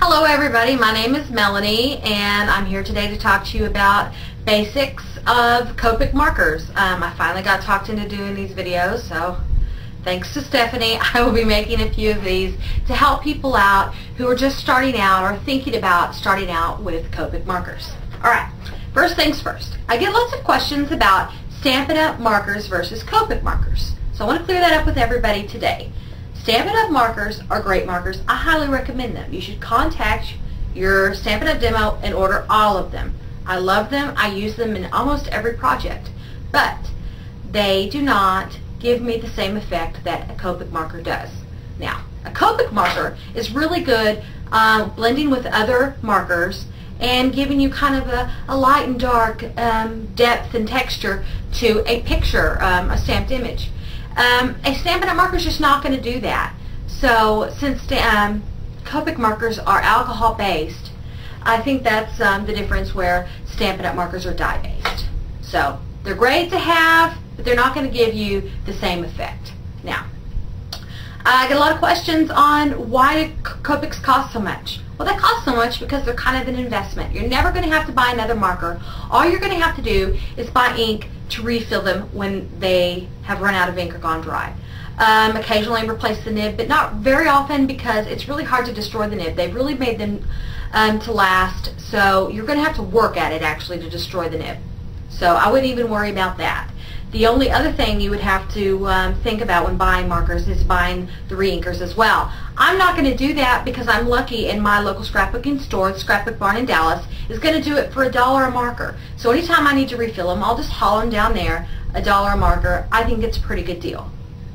Hello everybody, my name is Melanie and I'm here today to talk to you about basics of Copic markers. I finally got talked into doing these videos, so thanks to Stephanie, I will be making a few of these to help people out who are just starting out or thinking about starting out with Copic markers. Alright, first things first. I get lots of questions about Stampin' Up! Markers versus Copic markers. So I want to clear that up with everybody today. Stampin' Up! Markers are great markers. I highly recommend them. You should contact your Stampin' Up! Demo and order all of them. I love them. I use them in almost every project. But they do not give me the same effect that a Copic marker does. Now, a Copic marker is really good blending with other markers and giving you kind of a light and dark depth and texture to a picture, a stamped image. A Stampin' Up! Marker is just not going to do that. So since Copic markers are alcohol based, I think that's the difference where Stampin' Up! Markers are dye based. So they're great to have, but they're not going to give you the same effect. Now, I get a lot of questions on why do Copics cost so much. Well, they cost so much because they're kind of an investment. You're never going to have to buy another marker. All you're going to have to do is buy ink to refill them when they have run out of ink or gone dry. Occasionally replace the nib, but not very often because it's really hard to destroy the nib. They've really made them to last, so you're going to have to work at it actually to destroy the nib. So I wouldn't even worry about that. The only other thing you would have to think about when buying markers is buying the re-inkers as well. I'm not going to do that because I'm lucky and my local scrapbooking store, the Scrapbook Barn in Dallas, is going to do it for $1 a marker. So anytime I need to refill them, I'll just haul them down there, $1 a marker. I think it's a pretty good deal.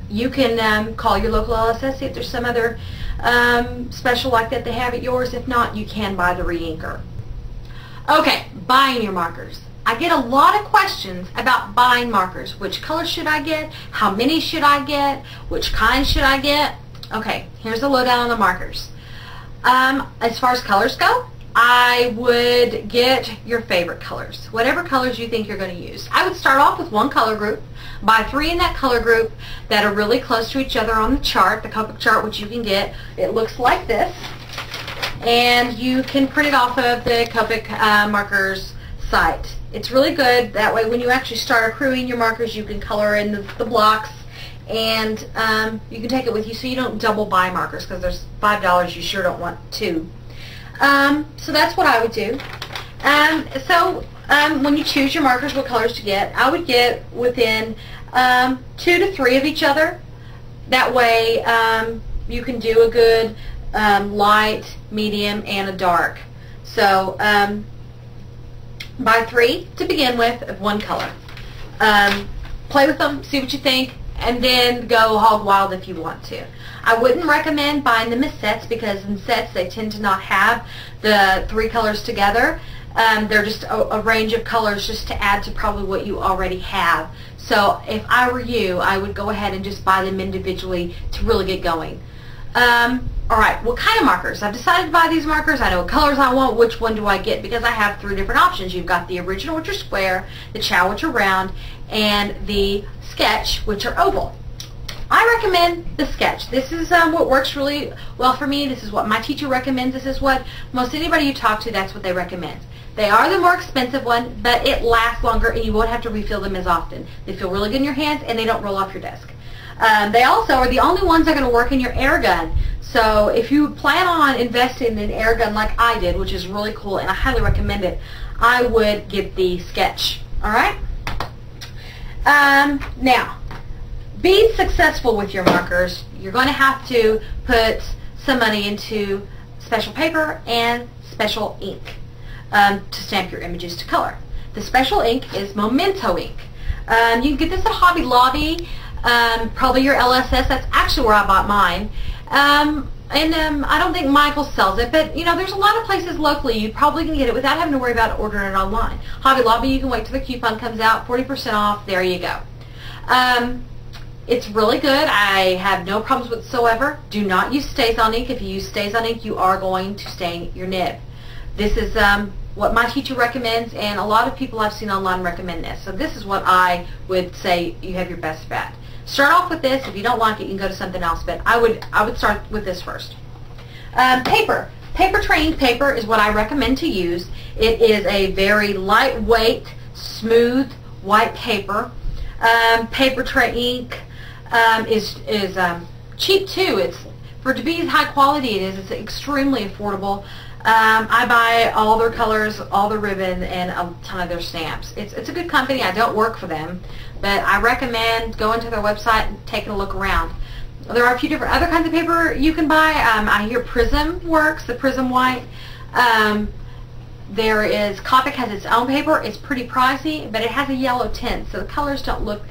You can call your local LSS, see if there's some other special like that they have at yours. If not, you can buy the re-inker. Okay, buying your markers. I get a lot of questions about buying markers. Which colors should I get? How many should I get? Which kind should I get? Okay, here's the lowdown on the markers. As far as colors go, I would get your favorite colors. Whatever colors you think you're going to use. I would start off with one color group. Buy 3 in that color group that are really close to each other on the chart, the Copic chart, which you can get. It looks like this. And you can print it off of the Copic markers site. It's really good. That way when you actually start accruing your markers, you can color in the blocks and you can take it with you so you don't double buy markers because there's $5 you sure don't want two. So that's what I would do. When you choose your markers, what colors to get, I would get within 2 to 3 of each other. That way you can do a good light, medium, and a dark. So buy 3 to begin with of one color. Play with them, see what you think, and then go hog wild if you want to. I wouldn't recommend buying them as sets because in sets they tend to not have the 3 colors together. They're just a range of colors just to add to probably what you already have. So if I were you, I would go ahead and just buy them individually to really get going. Alright, what kind of markers? I've decided to buy these markers. I know what colors I want. Which one do I get? Because I have 3 different options. You've got the original, which are square, the chow, which are round, and the sketch, which are oval. I recommend the sketch. This is what works really well for me. This is what my teacher recommends. This is what most anybody you talk to, that's what they recommend. They are the more expensive one, but it lasts longer and you won't have to refill them as often. They feel really good in your hands and they don't roll off your desk. They also are the only ones that are going to work in your air gun. So if you plan on investing in an air gun like I did, which is really cool and I highly recommend it, I would get the sketch. Alright? Now, be successful with your markers. You're going to have to put some money into special paper and special ink to stamp your images to color. The special ink is Memento ink. You can get this at Hobby Lobby, probably your LSS. That's actually where I bought mine. I don't think Michael sells it, but you know, there's a lot of places locally you probably can get it without having to worry about ordering it online. Hobby Lobby, you can wait till the coupon comes out, 40% off, there you go. It's really good. I have no problems whatsoever. Do not use Stays-On ink. If you use Stays-On ink, you are going to stain your nib. This is what my teacher recommends, and a lot of people I've seen online recommend this. So this is what I would say you have your best bet. Start off with this. If you don't like it, you can go to something else, but I would start with this first. Paper. Paper Tray ink paper is what I recommend to use. It is a very lightweight, smooth, white paper. Paper Tray ink is cheap too. For it to be as high quality it is, it's extremely affordable. I buy all their colors, all the ribbon, and a ton of their stamps. It's a good company. I don't work for them, but I recommend going to their website and taking a look around. There are a few different other kinds of paper you can buy. I hear Prism works, the Prism White. There is, Copic has its own paper. It's pretty pricey, but it has a yellow tint, so the colors don't look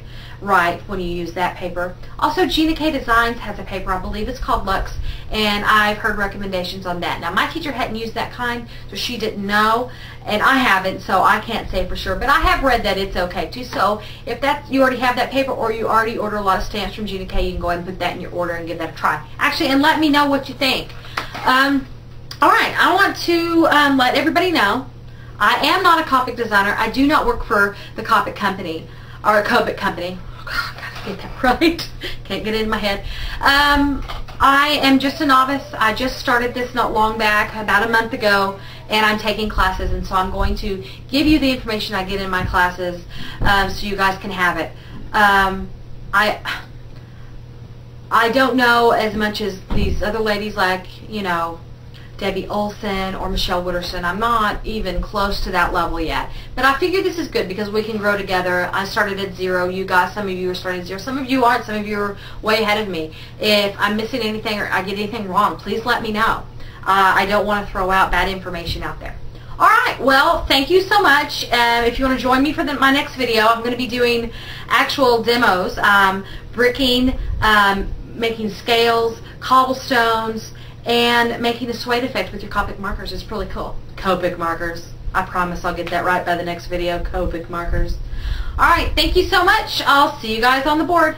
right when you use that paper. Also, Gina K Designs has a paper, I believe it's called Lux, and I've heard recommendations on that. Now, my teacher hadn't used that kind, so she didn't know, and I haven't, so I can't say for sure, but I have read that it's okay too. So if you already have that paper, or you already order a lot of stamps from Gina K, you can go ahead and put that in your order and give that a try. Actually, and let me know what you think. Alright, I want to let everybody know I am not a Copic designer. I do not work for the Copic company, or a Copic company. Oh, God, I gotta get that right. Can't get it in my head. I am just a novice. I just started this not long back, about a month ago, and I'm taking classes, and so I'm going to give you the information I get in my classes so you guys can have it. I don't know as much as these other ladies, like, you know, Debbie Olson or Michelle Wooderson. I'm not even close to that level yet. But I figure this is good because we can grow together. I started at zero. You guys, some of you are starting at zero. Some of you aren't. Some of you are way ahead of me. If I'm missing anything or I get anything wrong, please let me know. I don't want to throw out bad information out there. Alright, well, thank you so much. If you want to join me for my next video, I'm going to be doing actual demos, bricking, making scales, cobblestones, and making a suede effect with your Copic markers. Is really cool. Copic markers. I promise I'll get that right by the next video. Copic markers. Alright, thank you so much. I'll see you guys on the board.